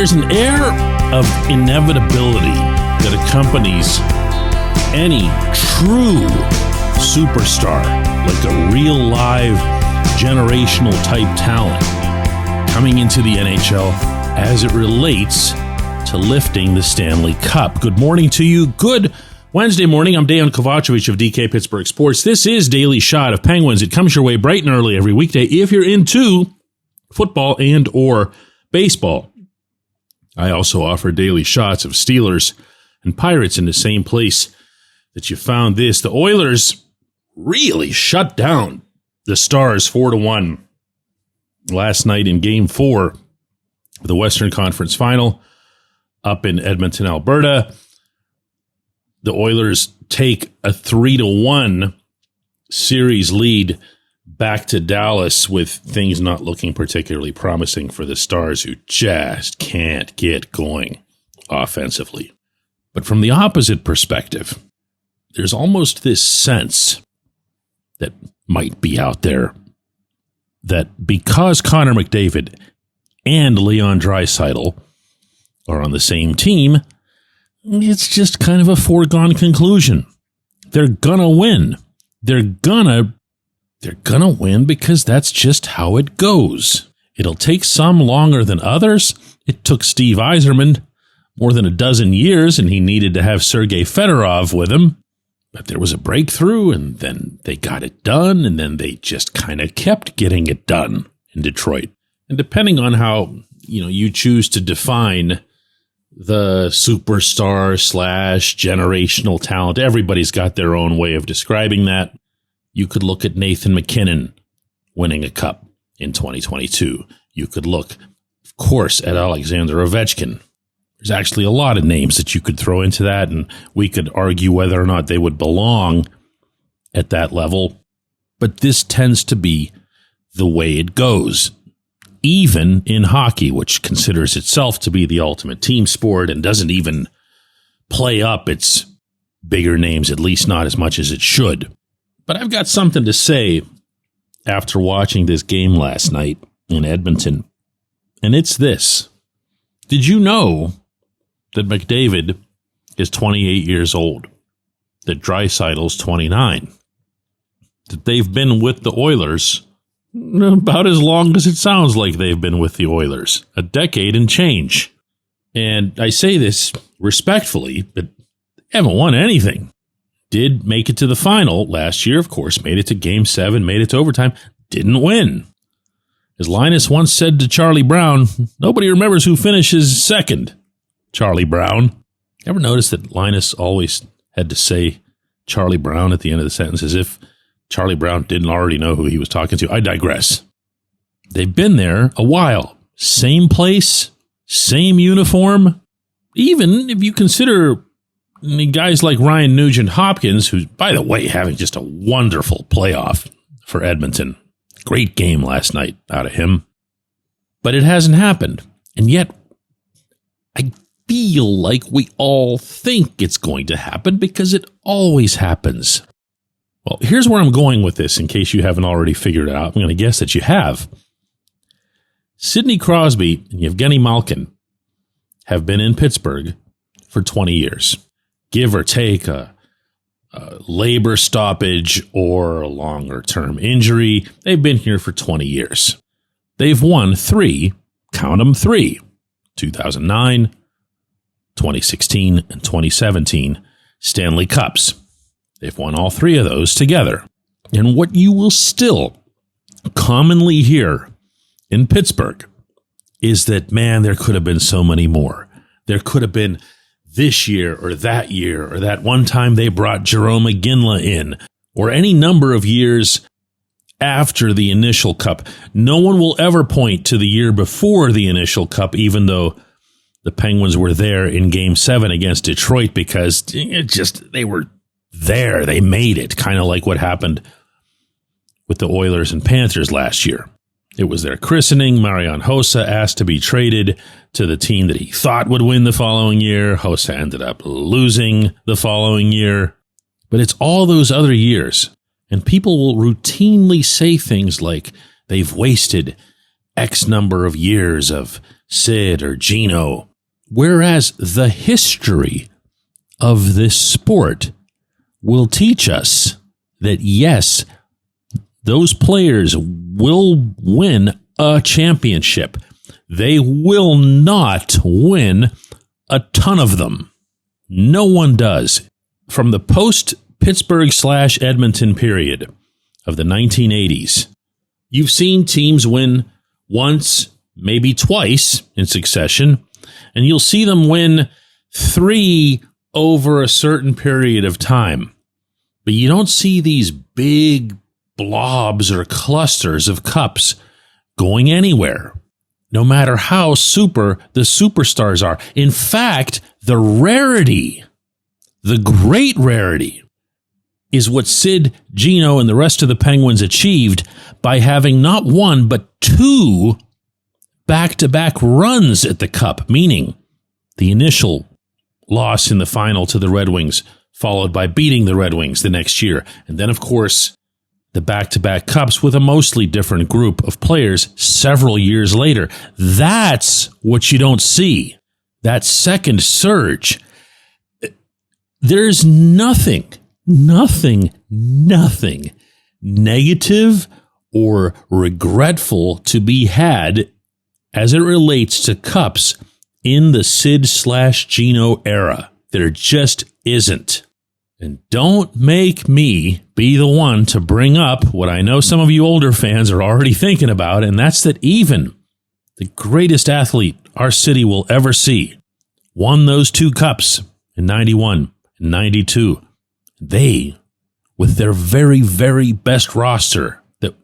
There's an air of inevitability that accompanies any true superstar, like a real live generational type talent coming into the NHL as it relates to lifting the Stanley Cup. Good morning to you. Good Wednesday morning. I'm Dejan Kovacevic of DK Pittsburgh Sports. This is Daily Shot of Penguins. It comes your way bright and early every weekday if you're into football and or baseball. I also offer daily shots of Steelers and Pirates in the same place that you found this. The Oilers really shut down the Stars 4-1 last night in Game 4 of the Western Conference Final up in Edmonton, Alberta. The Oilers take a 3-1 series lead back to Dallas with things not looking particularly promising for the Stars, who just can't get going offensively. But from the opposite perspective, there's almost this sense that might be out there that because Connor McDavid and Leon Draisaitl are on the same team, it's just kind of a foregone conclusion. They're gonna win. They're gonna win because that's just how it goes. It'll take some longer than others. It took Steve Yzerman more than a dozen years, and he needed to have Sergei Fedorov with him. But there was a breakthrough, and then they got it done, and then they just kind of kept getting it done in Detroit. And depending on how you choose to define the superstar / generational talent, everybody's got their own way of describing that. You could look at Nathan McKinnon winning a cup in 2022. You could look, of course, at Alexander Ovechkin. There's actually a lot of names that you could throw into that, and we could argue whether or not they would belong at that level. But this tends to be the way it goes, even in hockey, which considers itself to be the ultimate team sport and doesn't even play up its bigger names, at least not as much as it should. But I've got something to say after watching this game last night in Edmonton, and it's this. Did you know that McDavid is 28 years old, that Draisaitl's 29, that they've been with the Oilers about as long as it sounds like they've been with the Oilers, a decade and change? And I say this respectfully, but they haven't won anything. Did make it to the final last year, of course, made it to Game 7, made it to overtime, didn't win. As Linus once said to Charlie Brown, nobody remembers who finishes second. Charlie Brown. Ever notice that Linus always had to say Charlie Brown at the end of the sentence as if Charlie Brown didn't already know who he was talking to? I digress. They've been there a while. Same place, same uniform. Even if you consider guys like Ryan Nugent-Hopkins, who's, by the way, having just a wonderful playoff for Edmonton. Great game last night out of him. But it hasn't happened. And yet, I feel like we all think it's going to happen because it always happens. Well, here's where I'm going with this in case you haven't already figured it out. I'm going to guess that you have. Sidney Crosby and Evgeny Malkin have been in Pittsburgh for 20 years. Give or take a labor stoppage or a longer-term injury, they've been here for 20 years. They've won 3, count them 3, 2009, 2016, and 2017 Stanley Cups. They've won all 3 of those together. And what you will still commonly hear in Pittsburgh is that, man, there could have been so many more. There could have been this year or that one time they brought Jarome Iginla in, or any number of years after the initial cup. No one will ever point to the year before the initial cup, even though the Penguins were there in Game 7 against Detroit, because they were there. They made it, kind of like what happened with the Oilers and Panthers last year. It was their christening. Marian Hossa asked to be traded to the team that he thought would win the following year. Hossa ended up losing the following year. But it's all those other years. And people will routinely say things like they've wasted X number of years of Sid or Gino. Whereas the history of this sport will teach us that, yes, those players will win a championship. They will not win a ton of them. No one does. From the post-Pittsburgh/Edmonton period of the 1980s, you've seen teams win once, maybe twice in succession, and you'll see them win 3 over a certain period of time. But you don't see these big blobs or clusters of cups going anywhere, no matter how super the superstars are. In fact, the rarity, the great rarity, is what Sid, Gino, and the rest of the Penguins achieved by having not 1, but 2 back-to-back runs at the Cup, meaning the initial loss in the final to the Red Wings, followed by beating the Red Wings the next year. And then, of course, the back-to-back Cups with a mostly different group of players several years later. That's what you don't see. That second surge. There's nothing negative or regretful to be had as it relates to Cups in the Sid/Gino era. There just isn't. And don't make me be the one to bring up what I know some of you older fans are already thinking about, and that's that even the greatest athlete our city will ever see won those 2 Cups in 91 and 92. They, with their very, very best roster that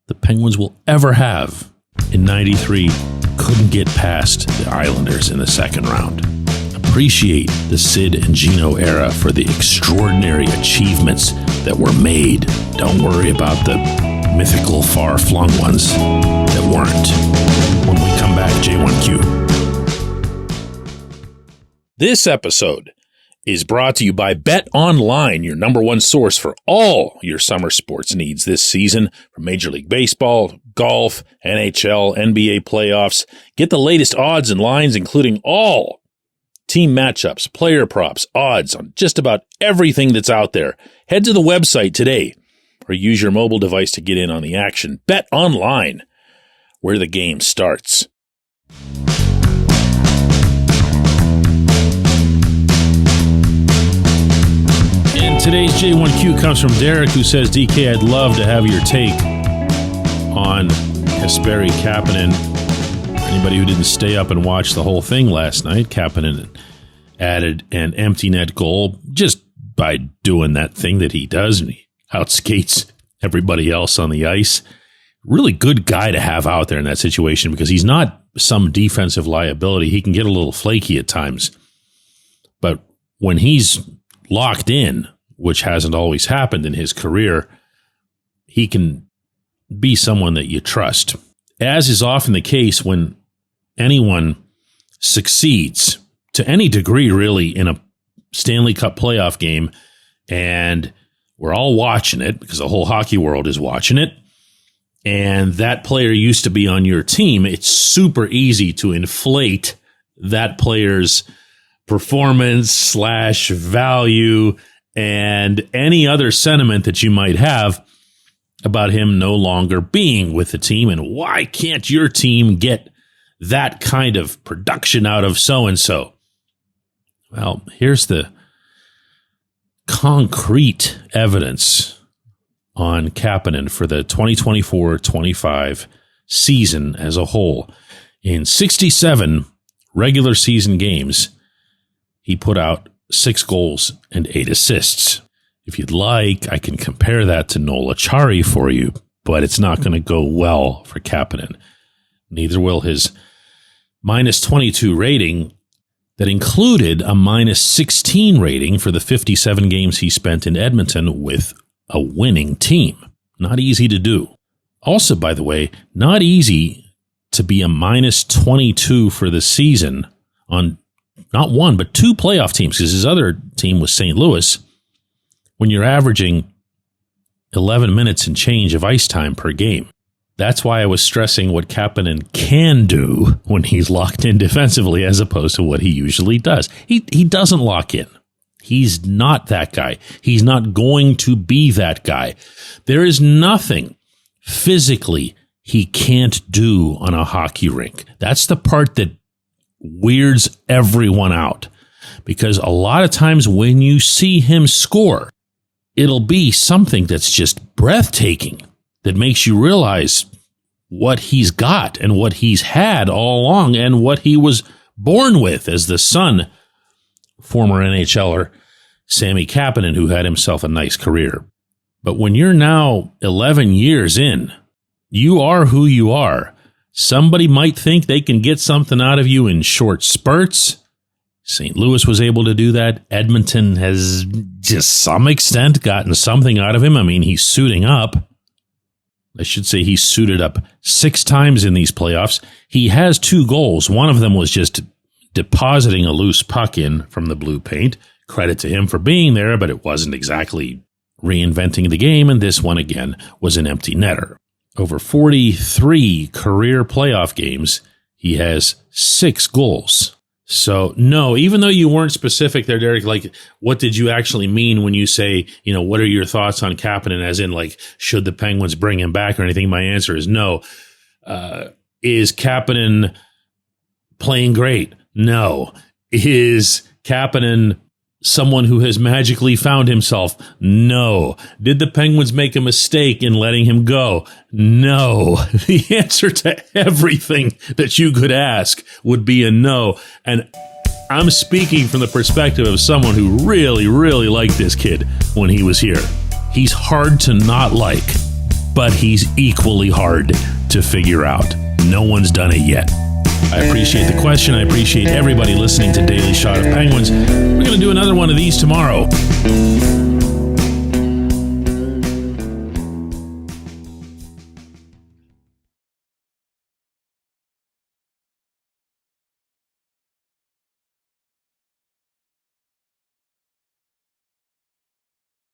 the Penguins will ever have in 93, couldn't get past the Islanders in the second round. Appreciate the Sid and Gino era for the extraordinary achievements that were made. Don't worry about the mythical far-flung ones that weren't. When we come back, J1Q. This episode is brought to you by Bet Online, your number one source for all your summer sports needs this season. From Major League Baseball, golf, NHL, NBA playoffs. Get the latest odds and lines, including all team matchups, player props, odds on just about everything that's out there. Head to the website today or use your mobile device to get in on the action. Bet Online, where the game starts. And today's J1Q comes from Derek, who says, DK, I'd love to have your take on Kasperi Kapanen. Anybody who didn't stay up and watch the whole thing last night, Kapanen added an empty net goal just by doing that thing that he does, and he outskates everybody else on the ice. Really good guy to have out there in that situation because he's not some defensive liability. He can get a little flaky at times. But when he's locked in, which hasn't always happened in his career, he can be someone that you trust. As is often the case when anyone succeeds to any degree, really, in a Stanley Cup playoff game, and we're all watching it because the whole hockey world is watching it, and that player used to be on your team, it's super easy to inflate that player's performance / value and any other sentiment that you might have about him no longer being with the team. And why can't your team get that kind of production out of so-and-so? Well, here's the concrete evidence on Kapanen for the 2024-25 season as a whole. In 67 regular season games, he put out 6 goals and 8 assists. If you'd like, I can compare that to Noel Acciari for you, but it's not going to go well for Kapanen. Neither will his minus 22 rating that included a minus 16 rating for the 57 games he spent in Edmonton with a winning team. Not easy to do. Also, by the way, not easy to be a minus 22 for the season on not 1, but 2 playoff teams, because his other team was St. Louis, when you're averaging 11 minutes and change of ice time per game. That's why I was stressing what Kapanen can do when he's locked in defensively as opposed to what he usually does. He doesn't lock in. He's not that guy. He's not going to be that guy. There is nothing physically he can't do on a hockey rink. That's the part that weirds everyone out. Because a lot of times when you see him score, it'll be something that's just breathtaking, that makes you realize what he's got and what he's had all along and what he was born with as the son, former NHLer Sami Kapanen, who had himself a nice career. But when you're now 11 years in, you are who you are. Somebody might think they can get something out of you in short spurts. St. Louis was able to do that. Edmonton has, to some extent, gotten something out of him. I mean, he's suiting up. I should say he's suited up 6 times in these playoffs. He has 2 goals. One of them was just depositing a loose puck in from the blue paint. Credit to him for being there, but it wasn't exactly reinventing the game. And this one, again, was an empty netter. Over 43 career playoff games, he has 6 goals. So, no, even though you weren't specific there, Derek, like, what did you actually mean when you say, what are your thoughts on Kapanen, as in, like, should the Penguins bring him back or anything? My answer is no. Is Kapanen playing great? No. Is Kapanen someone who has magically found himself? No. Did the Penguins make a mistake in letting him go? No. The answer to everything that you could ask would be a no. And I'm speaking from the perspective of someone who really, really liked this kid when he was here. He's hard to not like, but he's equally hard to figure out. No one's done it yet. I appreciate the question. I appreciate everybody listening to Daily Shot of Penguins. We're going to do another one of these tomorrow.